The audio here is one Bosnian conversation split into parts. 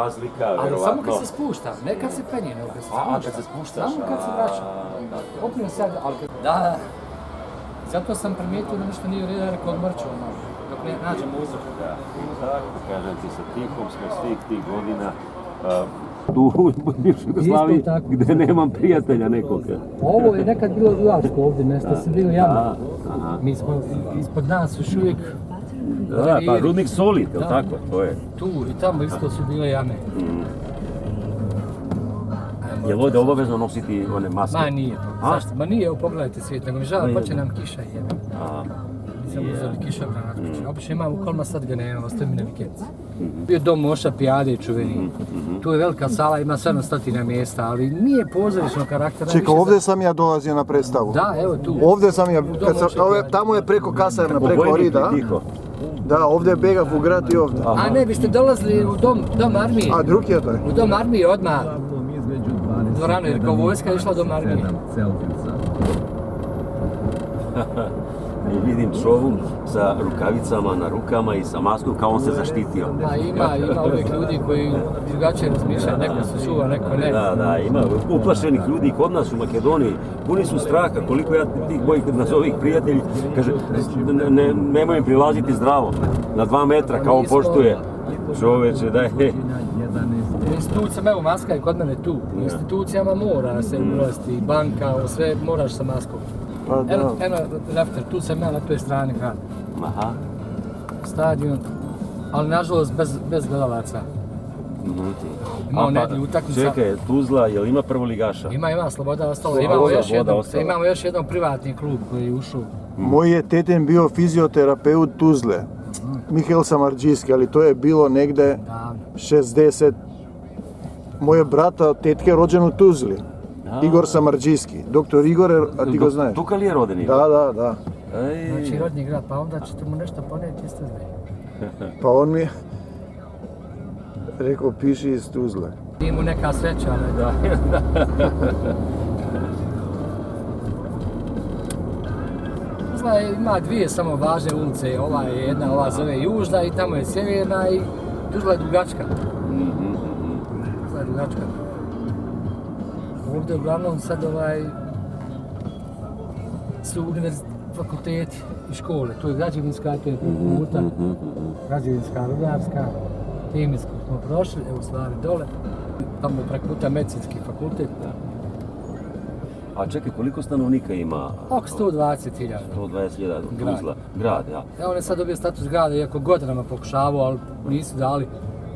razlika, ali verovatno. samo kad se spušta, ne kad se penje, nego kad se spušta. A, kad se spuštaš. Samo kad se vraća. Popio sad, ali da. Zato sam primijetio da nešto nije u redu, rekao odmrću malo, dok ne nađemo uzrok. Da, tako, kažem ti, sa Tihom smo svih tih godina tu u bivšoj Jugoslaviji, gdje nemam prijatelja nekog. Ovo je nekad bilo Dulavsko ovdje, mjesto se bilo jama. Mi smo, ispod nas još uvijek... Da, pa rudnik soli, jel tako, to je. Tu i tamo isto su bile jame. Jel ovdje obavezno nositi one maske? Ma nije, zašto? Ma nije, evo pogledajte svijet, nego mi žao, počne nam kiša i jebe. Nisam uzeli kišobran od kuće. Obično imam u kolima, sad ga nema, ostaje mi na vikendici. Bio dom Moša Pijade čuveni. Tu je velika sala, ima 700 mjesta, ali nije pozorišnog karaktera. Čekaj, ovdje sam ja dolazio na predstavu. Da, evo tu. Ovdje sam ja, tamo je preko kasarna, preko Rida. Da, ovdje je Begaf u grad i ovdje. A ne, vi ste dolazili u dom armije. A drugi je to? U dom armije odmah. Dvorano, jer kao vojska je išla do armije. I vidim čovu sa rukavicama na rukama i sa maskom kao on se zaštitio. Ma ima uvijek ljudi koji drugačije razmišljaju, neko se čuva, neko ne. Da, ima uplašenih ljudi kod nas u Makedoniji, puni su straha, koliko ja tih mojih nazovih prijatelji, kaže, nemoj im prilaziti zdravo, na 2 metra, kao on poštuje. Čoveče, daj, U institucijama, evo maska je kod mene tu, u institucijama mora se ulaziti, banka, sve moraš sa maskom. Eno, lefter, tu sam ja na toj strani grada. Aha. Stadion, ali nažalost bez gledalaca. Imamo nedjelju utakmica. Čekaj, Tuzla, jel ima prvoligaša? Ima, Sloboda ostala. Imamo još jedan privatni klub koji je ušao. Moj je teten bio fizioterapeut Tuzle, Mihael Samardžijski, ali to je bilo negde 60. Moje brata, tetke je rođen u Tuzli. Igor Samardžijski, doktor Igor, a ti ga znaš? Tukal je roden Igor? Da. Znači rodni grad, pa onda ćete mu nešto poneti, isto znaju. Pa on mi je rekao, piši iz Tuzle. Nije mu neka sreća, ali da. Tuzla ima dvije samo važne ulice, ova je jedna, ova zove Južna i tamo je Sjeverna i Tuzla je dugačka. Tuzla je dugačka. Ovdje uglavnom sad su fakulteti i škole, to je građevinska, to je puta, građevinska, rudarska, kemijsku smo prošli, evo stvari dole, tamo je preko puta medicinski fakultet. A čekaj, koliko stanovnika ima? Oko 120.000. 120.000 Tuzla, grad, ja. Evo on je sad dobio status grada, iako godinama pokušavao, ali nisu dali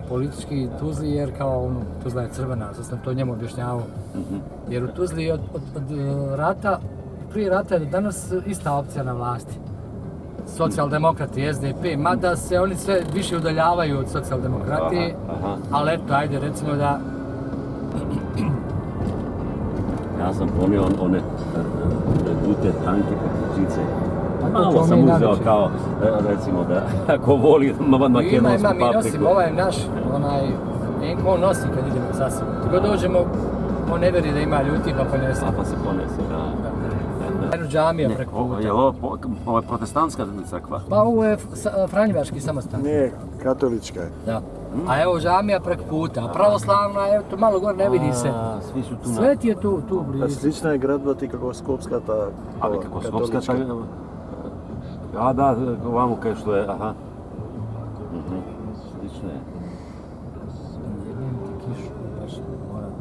politički Tuzli, jer kao Tuzla je crvena, sad sam to njemu objašnjavao. Jer u Tuzli od rata, prije rata je do danas ista opcija na vlasti. Socijaldemokrati, SDP, mada se oni sve više udaljavaju od socijaldemokratije, ali eto, ajde recimo da... Ja sam ponio one dute tanke žice. Malo sam uzeo kao, recimo da, ako voli makedonsku papriku. Mi nosimo, ovaj naš, Enko on nosi kad idemo sasvim. Tako dođemo, on ne veri da ima ljuti pa ponese. Pa se ponese, da. Jednu džamija preko puta. Je li ovo protestantska crkva? Pa ovo je franjevački samostan. Ne, katolička je. Da. A evo džamija preko puta, a pravoslavna, evo tu malo gore ne vidi se. Svi su tu na... Svet je tu blizu. Slična je gradba kako Skopska ta katolička. A da, ovamo kaj što je, aha. Slično je.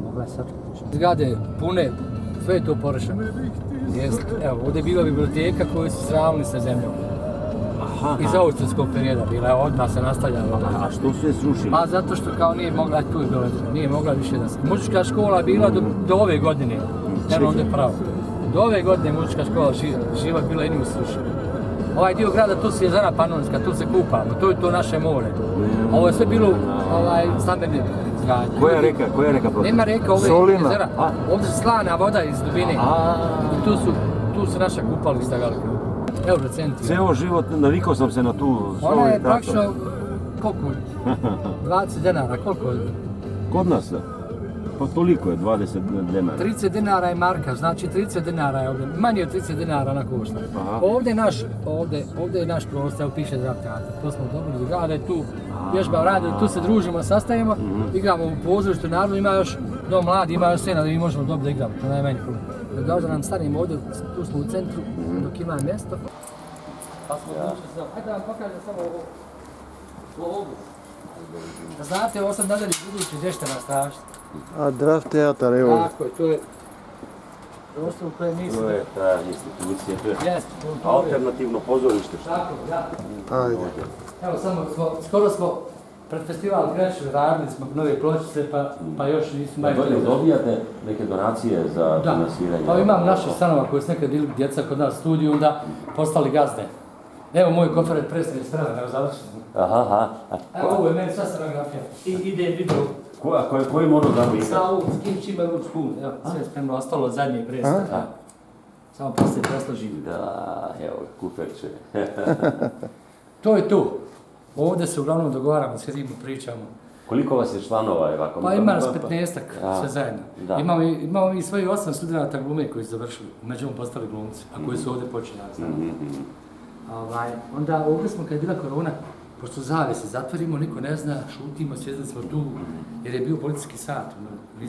Mogla je sačekati. Zgrade pune, sve je to porešeno. Evo, ovdje je bila biblioteka koju su sravnili sa zemljom. Iz austrijskog perioda bila, odmah se nastavljala. A što su je srušili? Pa zato što kao nije mogla tu je bila, nije mogla više da se... Muzička škola bila do ove godine, evo ovdje pravo. Do ove godine muzička škola živa bila i nije srušena. Ovaj dio grada, tu se je jezera Panonska, tu se kupamo, to je to naše more. Ovo je sve bilo stambene zgradnje. Koja je reka protiv? Nema reka, ovo je jezera. Ovdje se slana voda iz dubine. I tu se naša kupališta velika. Eurocenti. Ceo život, navikao sam se na tu slovo. Ona je praktično, koliko? 20 dinara, koliko je? Kod nas? Pa toliko je, 20 dinara. 30 dinara je marka, znači 30 dinara je ovdje, manje od 30 dinara na košta. Aha. Ovdje je naš prostor, evo piše Draft teatar, to smo dobili, grade tu, vježba rade, tu se družimo, sastajemo, igramo u pozorištu, naravno ima još dom mladi, ima još scena da mi možemo dobro da igramo, to je najmanji problem. Dok da nam stanimo ovdje, tu smo u centru, dok ima mjesto. Pa smo došli, hajde da vam pokažem samo ovo. Da znate, ovo sam nadalje budući, gdje ćete nastaviti. A Draft teatar, evo. Tako je, to je prostor u kojem mi To je ta institucija, to je Jeste, alternativno pozorište. tako, da. Ajde. Evo, skoro smo pred festival Krešve radili smo nove pločice, pa još nismo Dobijate neke donacije za finansiranje? Pa imam naših stanova koji su nekad bili djeca kod nas u studiju, onda postali gazde. Evo moj konferent predstavljen spreman, evo završen. Aha. Evo, ovo je meni sva scenografija. I ide video. Koji monogram ima? Sa ovom, s kim čima ruč pun, evo, sve spremno, ostalo od zadnje predstave. Samo poslije presložim. Da, evo, kuferče. To je tu. Ovdje se uglavnom dogovaramo, sjedimo, pričamo. Koliko vas je članova? Ovako? Pa ima nas 15-ak, sve zajedno. Da. Imamo i svoji 8 studenata glume koji su završili, među postali glumci, a koji su ovdje počinjali. Onda ovdje smo, kad je bila korona, pošto zavese zatvorimo, niko ne zna, šutimo, sjedili smo tu, jer je bio policijski sat. I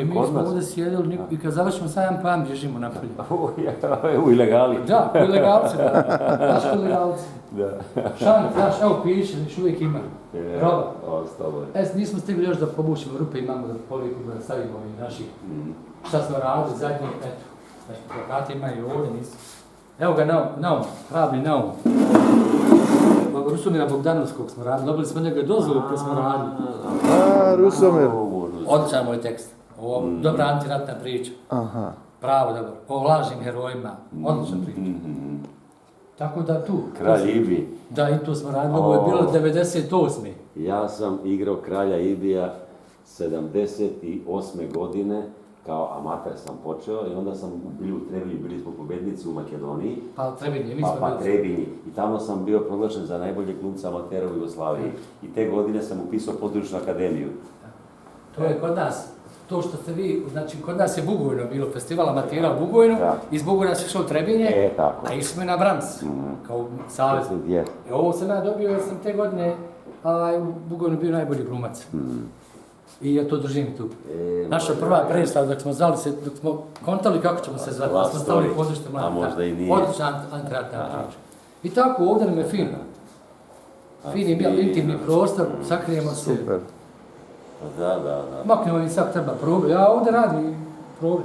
mi smo ovdje sjedili i kad završimo sajam plan, bježimo napolje. U ilegali. Da, u ilegalci, baš u ilegalci. Šank, znaš, evo piše, još uvijek ima. Roba. Ostalo je. Nismo stigli još da pobućemo rupe, imamo da polikujemo, da stavimo ovih naših. Šta smo radili zadnje, eto. Znači, plakati ima i ovdje, nisu. Evo ga Naum, hrabri Naum. Rusomira Bogdanovskog smo radili, dobili smo njega dozvolu kad smo radili. Rusomir. Odličan moj tekst. Ovo dobra antiratna priča. Aha. Pravo dobro. O lažnim herojima. Odlična priča. Tako da tu. Kralj Ibi. Da, i tu smo radili. Ovo je bilo 98. Ja sam igrao Kralja Ibija 78. godine. Kao amater sam počeo i onda sam bili u Trebinju, bili smo pobednici u Makedoniji. Pa Trebinje, mi smo bili. Pa Trebinji. I tamo sam bio proglašen za najboljeg glumca amatera u Jugoslaviji. I te godine sam upisao pozorišnu akademiju. To je kod nas. To što ste vi, znači kod nas je Bugojno bilo, festival amatera u Bugojnu, iz Bugojna se išao u Trebinje, a išli smo i na Brams, kao savez. Ovo sam ja dobio jer sam te godine u Bugojnu bio najbolji glumac. I ja to držim tu. Naša prva predstava, dok smo zvali se, dok smo kontali kako ćemo se zvati, smo stavili pozorište mladi. A možda i nije. Odlična antiratna priča. I tako, ovdje nam je fino. Fini intimni prostor, sakrijemo se. Super. Da. Maknemo mi sad treba probe, ja ovdje radim probe.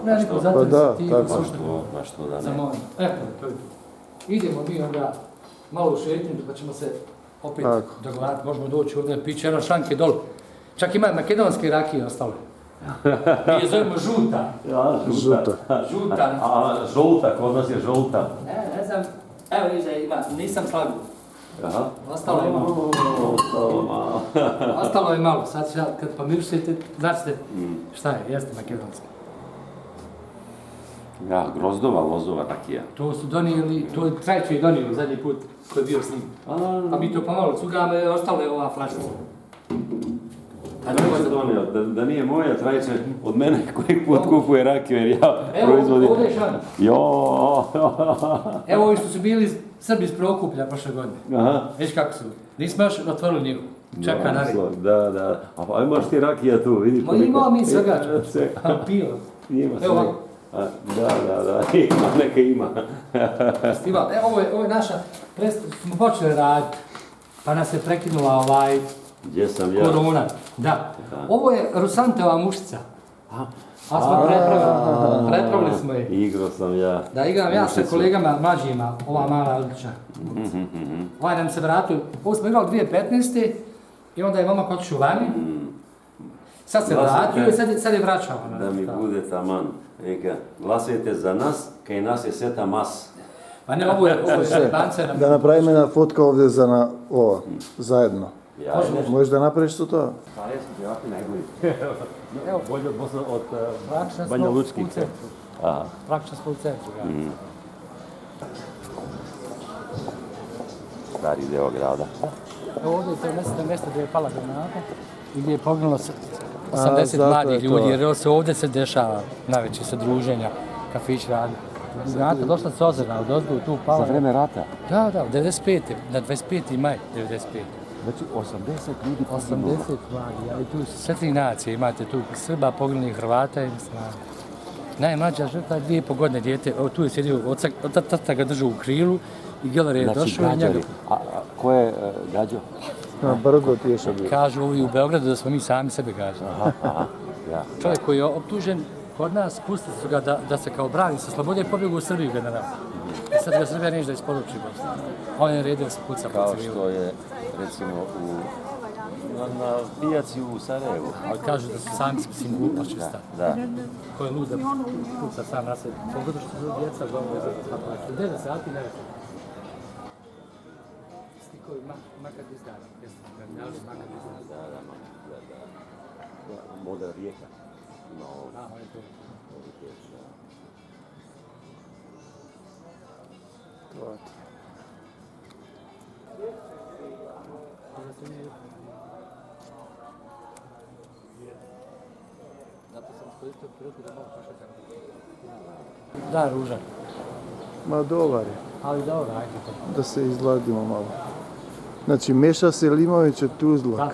Ne, niko zatvori se ti slušamo. Pa što da ne. Zamolim. Eto, to je to. Idemo mi onda malo u šetnju, pa ćemo se opet dogovarati, možemo doći ovdje, piće jedno šanke dole. Čak ima makedonske rakije ostale. Mi je zovemo žuta. Ja, žuta. A žolta, kod nas je žolta. Ne znam, evo ima, nisam slagu. Aha. Ostalo je malo. Ostalo je malo, sad kad pomirišete, značite šta je, jeste makedonski. Ja, grozdova, lozova rakija. To su donijeli, to je Trajče donijeli zadnji put koji je bio s njim. Pa mi to pomalo cugamo, ostalo je ova flašica. Trajče donio, da nije moja Trajče od mene koji put kupuje rakiju jer ja proizvodim. Evo, ovdje je šan. Evo ovi što su bili Srbi iz Prokuplja prošle godine. Viš kako su, nismo još otvorili njivu. Čeka na red. Da. A imaš ti rakija tu, vidiš koliko? Imao mi svega. Pio. Evo ovako. Da, ima, neka ima. Festival, ovo je naša, smo počeli raditi, pa nas je prekinula Gdje sam ja? Korona. Da. Ovo je Rusantova mušica. A smo prepravili smo je. Igrao sam ja. Da, igram ja sa kolegama mlađima, ova mala odlična. Ovaj nam se vratio, ovo smo igrali 2015. I onda je momak otišao vani. Sad se vratio i sad je vraćao. Da mi bude taman. Glasujete za nas, kaj nas je sveta mas. Pa ne, ovo je Španca. Da napravimo jedna fotka ovdje za ovo, zajedno. Možeš da napraviš to? Pa jesam, ti ovakvi najbolji. Evo, bolje od Banja Lučkih. Praktično smo u centru. Stari deo grada. Evo ovdje je to mjesto gdje je pala granata i gdje je poginulo 80 zato mladih je to. ljudi, jer se ovdje se dešava najveće se druženja, kafić radi. Znate, došla s ozrna, od ozgu tu pala. Za vreme rata? Da, 95. Na 25. maj 95. Znači 80 ljudi 80 mladi, ali tu su sve tri nacije, imate tu Srba, poginulih Hrvata i Muslimana. Najmlađa žrtva je 2,5 godine dijete, tu je sjedio, tata ga držao u krilu i Geller je došao i njega. A ko je gađao? Brzo tješa bio. Kažu ovi u Beogradu da smo mi sami sebe gađali. Ja. Čovjek koji je optužen kod nas, pustili su ga da se kao brani sa slobode i pobjegu u Srbiju general. I sad ga Srbija neće da isporuči Bosnu. On je redio da se puca po civilu. Kao što je, recimo, na pijaci u Sarajevu. Ali kažu da su sami simbol očista. Da. Ko je lud da puca sam na sebe. Pogotovo što su djeca dobro za spakovati. 9 sati ne već. Stikovi makar izdana. Model Rijeka. On je to. Zato sam iskoristio priliku da mogu pašati. Da, ružan. Ma dobar je, Ali dobro, ajde to. da se izladimo malo. Znači, Meša Selimović je Tuzlak. Da.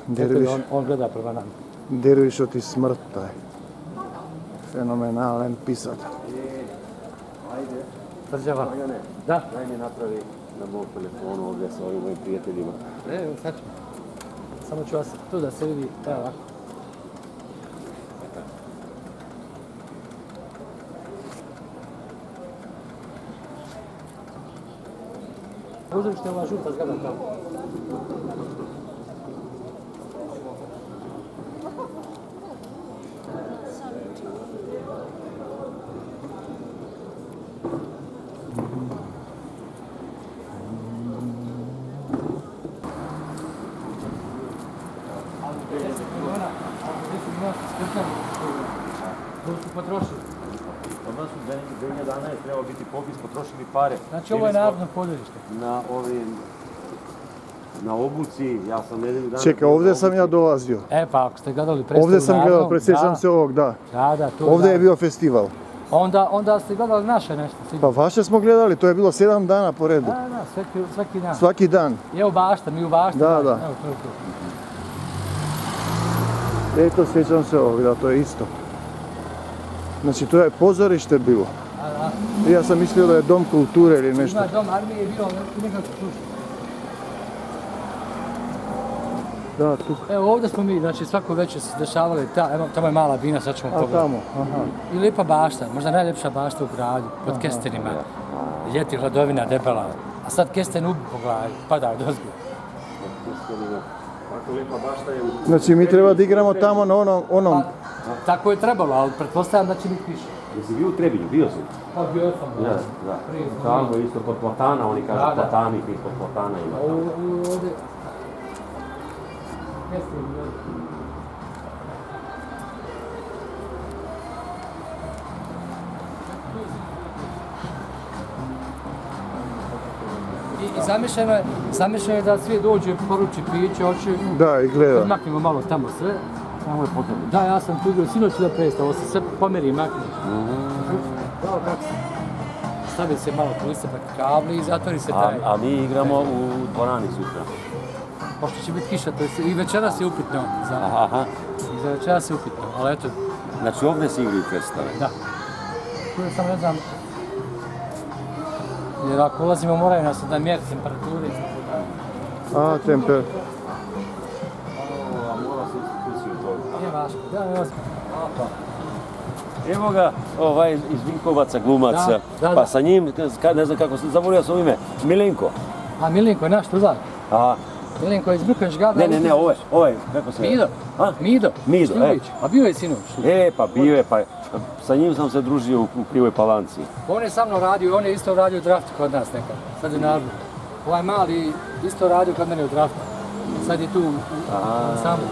Derviš, On gleda prema nama. Derviš oti smrt taj. Fenomenalan pisatelj. Prđava. Da. Daj mi napravi na mom telefonu ovdje sa ovim mojim prijateljima. Evo, sad ću. Samo ću vas tu da se vidi, evo ovako. Uzorište ova žuta zgrada tamo. Koju su potrošili. Od nas u Benja dana je trebao biti popis, potrošili pare. Znači ovo je narodno područje. Na obuci, ja sam nedelju dana... Čekaj, ovdje sam ja dolazio. Pa ako ste gledali predstavu Ovdje sam narodnu, gledao, predsjećam se ovog, da. Da, tu. Ovdje je bio festival. Onda ste gledali naše nešto. Pa vaše smo gledali, to je bilo 7 dana po redu. Da, svaki dan. Svaki dan. I evo Bašta, mi u Bašta. Da. Evo, to je to. Eto, sjećam se ovog, da, to je isto. Znači, to je pozorište bilo. Ja sam mislio da je dom kulture ili nešto. Ima dom armije, je bio nekako slušao. Da, tu. Evo ovdje smo mi, znači svako večer se dešavali, tamo je mala bina, sad ćemo pogledati. Tamo, aha. I lijepa bašta, možda najljepša bašta u gradu, pod kestenima. Ljeti hladovina debela, a sad kesten ubi po glavi, pada od ozgu. Tako lijepa bašta je... Znači, mi treba da igramo tamo na onom... Tako je trebalo, ali pretpostavljam da će biti više. Jesi bio u Trebinju? Bio si? Pa bio sam. Da. Tamo isto kod platana, oni kažu platani, ti kod platana ima. Ovdje... I zamišljeno je da svi dođu, poruči piće, oči... Da, i gleda. Maknemo malo tamo sve. Tamo je potrebno. Da, ja sam tu bio, sinoć da predstav, ovo se sve pomeri i makne. Da, kako se... Stavi se malo kulise preko kabli i zatvori se taj. A mi igramo u dvorani sutra. Pošto će biti kiša, to je i večeras je upitno. Aha. I za večeras je upitno, ali eto... Znači ovdje se igraju predstave? Da. Tu je sam ne znam... Jer ako ulazimo moraju nas da mjeri temperaturi. A, temper. A mora se instituciju to. Nije važno, da, ne važno. Evo ga, iz Vinkovaca glumaca. Da. Pa sa njim, ne znam kako se, zaboravio sam ime, Milenko. A Milenko je naš Tuzak. Aha. Milenko je iz Brković grada. Ne, ovaj, kako se... Mido. A? Mido. Mido, A bio je sinoć. Pa bio je, pa sa njim sam se družio u Krivoj Palanci. On je sa mnom radio, on je isto radio u draftu kod nas nekad. Sad je narodno. Ovaj mali isto radio kod mene u draftu. Sad je tu samo.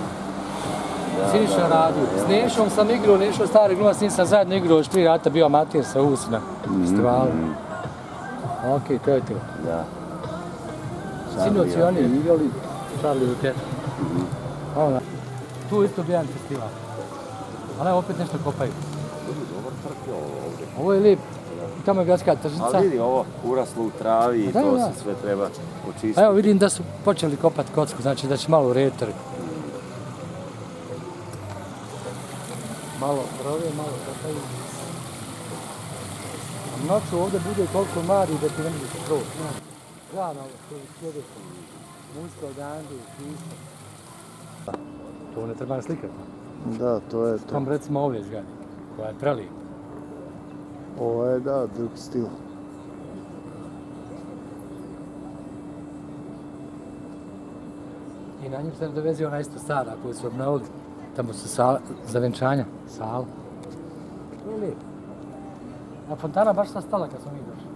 Siniša radio. S Nešom sam igrao, Nešo stari glumac, s njim sam zajedno igrao još 3 rata, bio amatir sa Usina. Festivalu. Okej, to je to. Da. Sinoć i oni igrali Charlie u Tetu. Ona. Tu isto bi jedan festival. Ali opet nešto kopaju. Dobar trk je ovdje. Ovo je lijep. Tamo je gradska tržnica. Ali vidi ovo uraslo u travi i to se sve treba očistiti. Evo vidim da su počeli kopati kocku, znači da će malo urediti trg. Malo brove, malo kopaju. Noću ovdje bude toliko mladi da ti ne može se proći. Glavno ovo što je sljedeće. Musko, Gandhi, Kristo. To ne treba slikati. Da, to je to. Tam recimo ove zgrade, koja je prelijepa. Ovo je, da, drugi stil. I na njim se dovezi ona isto stara koju su obnovili. Tamo su za venčanja, sala. To je lijepo. A fontana baš sa stala kad smo mi došli.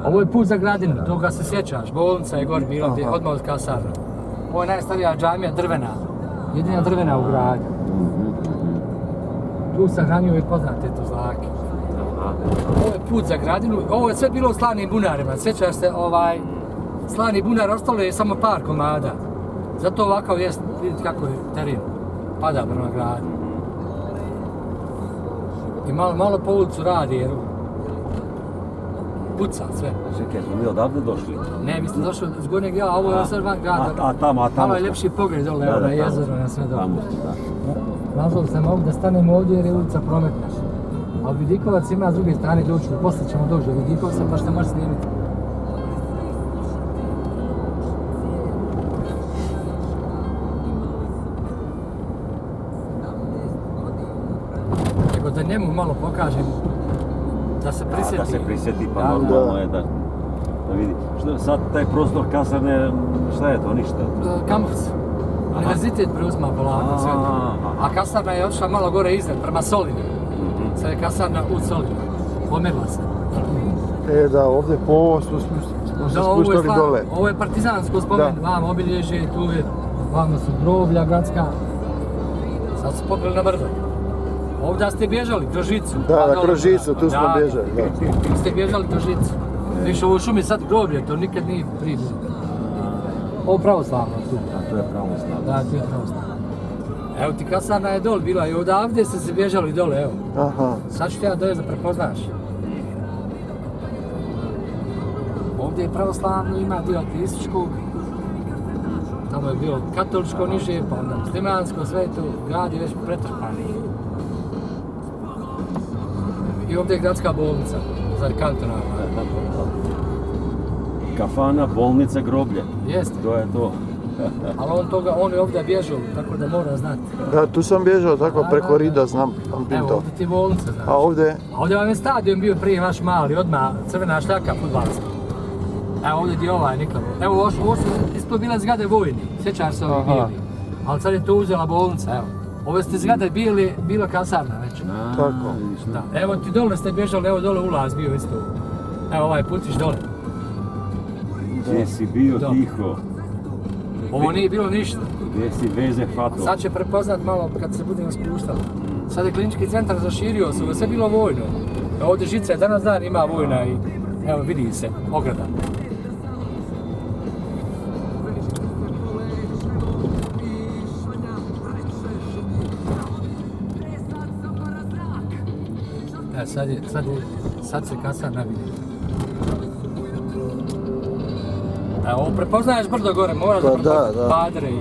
Ovo je put za Gradinu, toga se sjećaš. Bolnica je gore bila gdje odmah od kasarna. Ovo je najstarija džamija drvena. Jedina drvena u gradu. Tu sahranjuju i poznate Tuzlake. Ovo je put za Gradinu. Ovo je sve bilo u slanim bunarima. Sjećaš se, slani bunar ostalo je samo par komada. Zato ovakav jest, vidite kako je teren. Pada prema gradu. I malo po ulicu radi jer puca sve. Čekaj, smo mi odavde došli? Ne, vi ste došli s gornjeg dijela, a ovo je sad van grada. A tamo Malo je ljepši pogled dole, evo na jezero, na sve dole. Tamo ste, da. Nazvali sam ovdje da stanemo ovdje jer je ulica prometna. A Vidikovac ima s druge strane doći, poslije ćemo doći do Vidikovca pa što možeš snimiti. Nego da njemu malo pokažem, da se prisjeti. Da se prisjeti, pa normalno je da vidi. Sad taj prostor kasarne, šta je to, ništa? Kampus. Univerzitet preuzma polako sve. A kasarna je otišla malo gore iznad, prema Solinu. Sad je kasarna u Solinu. Pomerila se. Da, ovdje po ovo smo se spuštali dole. Ovo je partizansko spomen, vam obilježje, tu je, vamo su groblja gradska. Sad su popili na brdo. Ovdje ste bježali, kroz žicu. Da, kroz žicu, tu smo bježali. Da. Ste bježali kroz žicu. Viš, ovo šumi sad groblje, to nikad nije prije bilo. Ovo pravoslavno tu. A to je pravoslavno. Da, to je pravoslavno. Evo ti kasarna je dole bila i odavde ste se bježali dole, evo. Aha. Sad ću ti ja dojeti da prepoznaš. Ovdje je pravoslavno, ima dio ateističkog. Tamo je bilo katoličko niže, pa onda muslimansko, sve tu, grad je već pretrpan. I ovdje je gradska bolnica, za kantonalna. Kafana, bolnica, groblje. Jeste. To je to. Ali on je ovdje bježao, tako da mora znati. Da, tu sam bježao tako preko Rida, znam Evo, to. ovdje ti je bolnica, znaš. A ovdje? A ovdje vam je stadion bio prije vaš mali, odmah crvena šljaka fudbalska. Evo ovdje gdje ovaj Niklavo. Evo ovo su isto bile zgrade vojni, sjećaš se ovih bili. Ali sad je to uzela bolnica, evo. Ove ste zgrade bila kasarna već. Tako. Da. Evo ti dole ste bježali, evo dole ulaz bio isto. Evo ovaj putić dole. Gdje si bio tiho? Ovo nije bilo ništa. Gdje si veze fato? Sad će prepoznat malo kad se budemo spuštali. Sad je klinički centar zaširio se, ovo je sve bilo vojno. Ovdje žica je danas dan ima vojna i evo vidi se, ograda. Sad se kasarna vidi. Evo, prepoznaješ brdo gore, moraš da padre i...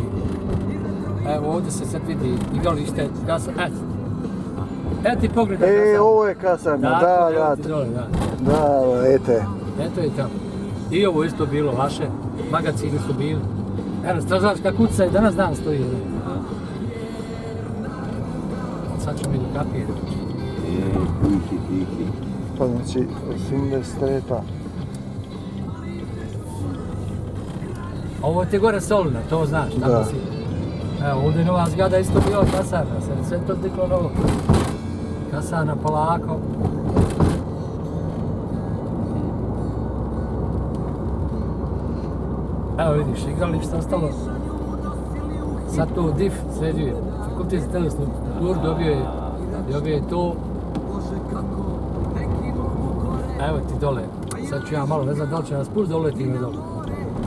Evo, ovdje se sad vidi igralište, kasarna, eto ti pogledaj kasarna. Ovo je kasarna, da. Da, ete. Eto je tamo. I ovo isto bilo vaše, magazini su bili. Evo, stražarska kuca i danas dan stoji. Sad ćemo idu kapije. Tihi. Pa znači, 83. Ovo ti je gore Solina, to znaš, tamo si. Evo, ovdje je nova zgrada isto bila kasarna, sve to diklo novo. Kasarna polako. Evo vidiš, igralište ostalo. Sad to DIF sređuje, fakultet za telesnu kulturu dobio je to. Evo ti dole, sad ću ja malo, ne znam da li će nas pust doletime dole.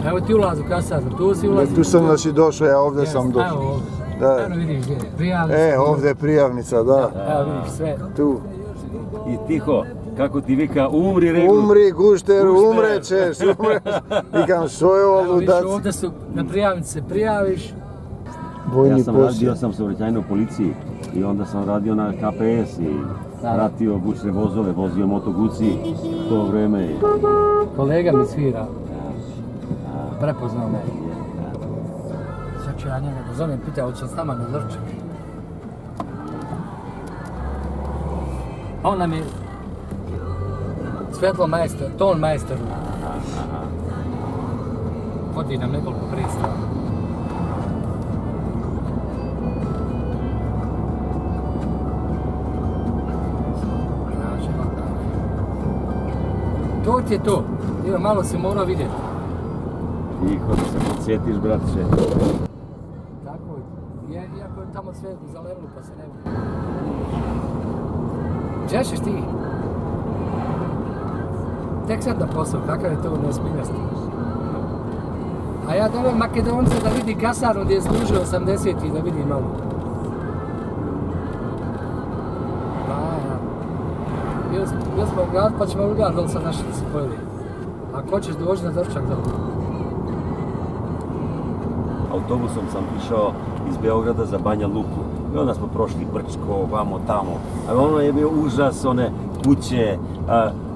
Evo ti ulaz u kasarnu, tu si ulazi. Tu sam znači došao, ja ovdje sam došao. Evo ovdje. Da. Evo vidiš gdje je, prijavnica. Ovdje je prijavnica, da. Evo vidiš sve. Tu. I tiho, kako ti vika, umri Regl. Umri, gušter, Gušter. umrećeš. Vikam, što je ovo Evo vidiš ludac? ovdje su, na prijavnici se prijaviš. Vojni Ja sam posjet. radio sam saobraćajnoj policiji i onda sam radio na KPS i pratio bučne vozove, vozio motoguci to vreme. Kolega mi svira. Prepoznao me. Sad ću ja njega da zovem, pitao hoće s nama na doručak. On nam je svjetlo majstor, ton majstor. Vodi nam nekoliko predstava. To ti je to. Evo, malo si morao vidjeti. Tiho da se podsjetiš, bratče. Tako je. Iako je tamo sve zalevilo pa se ne vidi. Češeš ti? Tek sad na posao, kakav je to neozbiljnosti. A ja dole Makedonca da vidi kasarnu gdje je služio 80-ih, da vidi malo. Bili smo u gradu pa ćemo u grad dole sad našli da se pojeli. Ako hoćeš dođi na doručak dole. Autobusom sam išao iz Beograda za Banja Luku. I onda smo prošli Brčko, vamo tamo. A ono je bio užas, one kuće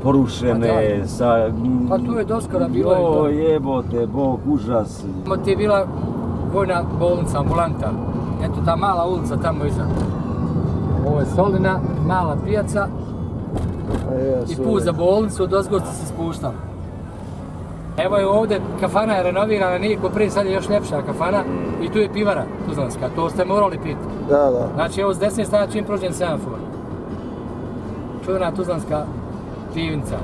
porušene sa... Pa tu je doskora bilo i to. Jebote, Bog, užas. Tamo ti je bila vojna bolnica, ambulanta. Eto ta mala ulica tamo iza. Ovo je Solina, mala pijaca i put za bolnicu, od ozgo se spuštam. Evo je ovdje, kafana je renovirana, nije ko prije, sad je još ljepša kafana i tu je pivara tuzlanska, to ste morali piti. Da. Znači evo s desne strane čim prođem semafor. Čuvena tuzlanska pivnica.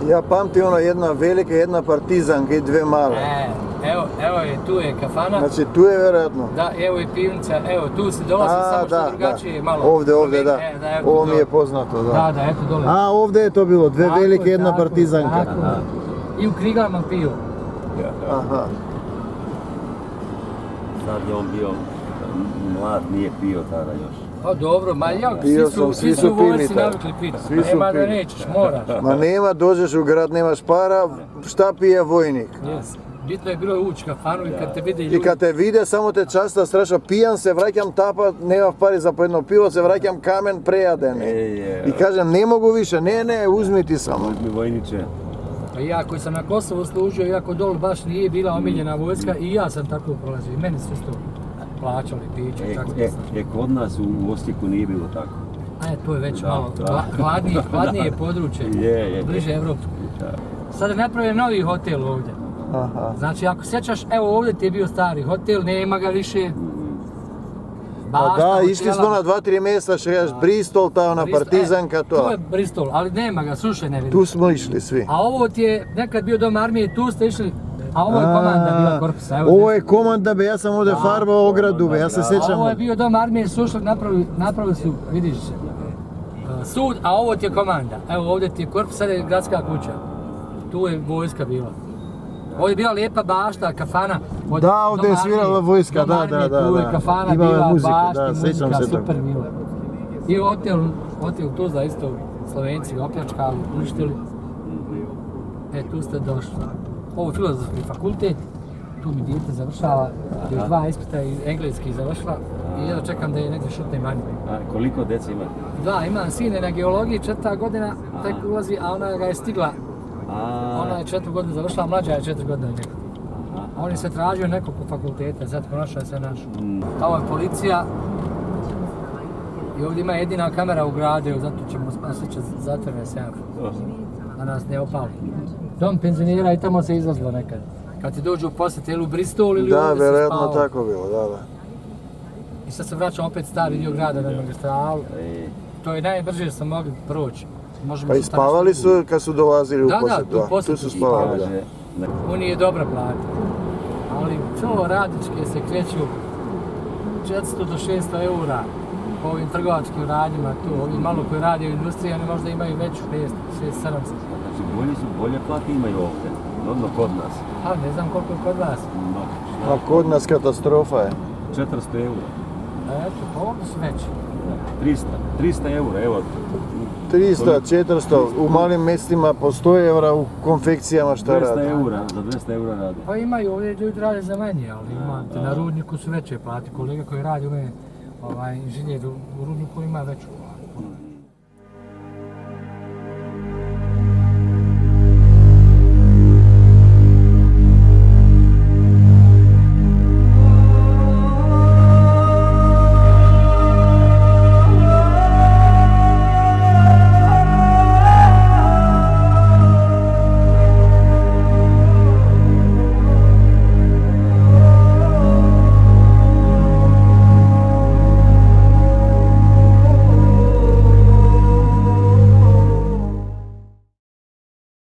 Ja pamtim ono jedna velika, jedna partizanka i dve male. Evo je, tu je kafana. Znači tu je vjerojatno. Da, evo je pivnica, evo tu se dolazi samo što drugačije malo. Ovdje, da. Ovo mi je poznato, da. Da, eto dole. A, ovdje je to bilo, dve Tako velike, je, jedna tako je, partizanka. tako je. I u Kriglama piju. Aha. Sad je on bio mlad, nije pio tada još. Pa dobro, ma ja, Pio svi svi su su u vojsci pili tad. navikli piti. Svi su Nema da pili. nećeš, moraš. Ma nema, dođeš u grad, nemaš para, šta pije vojnik? Yes. Bitno je bilo ući kafanu i kad te vide ljudi. I kad te vide, samo te časta strašno, pijan se, vraćam tapa, nema pari za po jedno pivo, se vraćam kamen prejadeni. I kažem, ne mogu više, ne, uzmi ti samo. Uzmi vojniče. A ja koji sam na Kosovu služio, iako dole baš nije bila omiljena vojska, i ja sam tako prolazio. I meni su isto plaćali piće, čak sam. Kod nas u Osijeku nije bilo tako. To je već Da, malo da. hladnije područje, Je. bliže Evropsku. Sad je napravljen novi hotel ovdje. Aha. Znači ako sjećaš, evo ovdje ti je bio stari hotel, nema ga više. Pa da, išli smo na 2-3 mjesta, šejaš Bristol, ta ona partizanka, to. Tu je Bristol, ali nema ga, slušaj, ne vidim. Tu smo išli svi. A ovo ti je nekad bio dom armije, tu ste išli, a ovo je komanda bila korpusa. Ovo je komanda, be, ja sam ovdje farbao ogradu, be, ja se A sjećam. ovo je bio dom armije, slušaj, napravili su, vidiš, sud, a ovo ti je komanda. Evo ovdje ti je korpus, sad je gradska kuća. Tu je vojska bila. Ovdje je bila lijepa bašta, kafana. Da, ovdje je svirala vojska, da. Tu je kafana Imala bila, muzike, bašta, da, sjećam muzika, se toga. super bilo. I hotel Tuzla isto, Slovenci ga opljačkali, uništili. Tu ste došli. Ovo je filozofski fakultet, tu mi dijete završava, još 2 ispita i engleski završila i jedno čekam da je negdje šutne manje. A koliko djece ima? 2, imam sine na geologiji, 4. godina tek ulazi, a ona ga je stigla. Ona je 4 godine završila, mlađa je 4 godine od njega. On je se tražio nekoliko fakulteta, sad pronašao je sve naš. Ovo je policija i ovdje ima jedina kamera u gradu, zato ćemo osjećati zatvorene semafor, da nas ne opali. Dom penzionera i tamo se izlazilo nekad. Kad ti dođu u posjet ili u Bristol ili ovdje se spavao. Da, vjerojatno tako bilo, da. I sad se vraćam opet stari dio grada na magistralu. To je najbrže što smo mogli proći. Pa i spavali su kad su dolazili u posjet, da, tu su spavali, da. On je dobra plata, ali to radičke se kreću 400 do 600 eura po ovim trgovačkim radnjima tu, ovi malo koji rade u industriji, oni možda imaju veću 600-700. Znači bolje plate imaju ovdje. odmah kod nas. A ne znam koliko je kod vas. A kod nas katastrofa je. 400 eura. Eto, pa ovdje su veći. 300 eura, evo. 300, 400, u malim mjestima po 100 eura, u konfekcijama šta 200 radi. eura, za 200 eura radi. Pa imaju, ovdje ljudi rade za manje, ali imate, na rudniku su veće plati. Kolega koji radi u mene, inženjer u rudniku ima veću.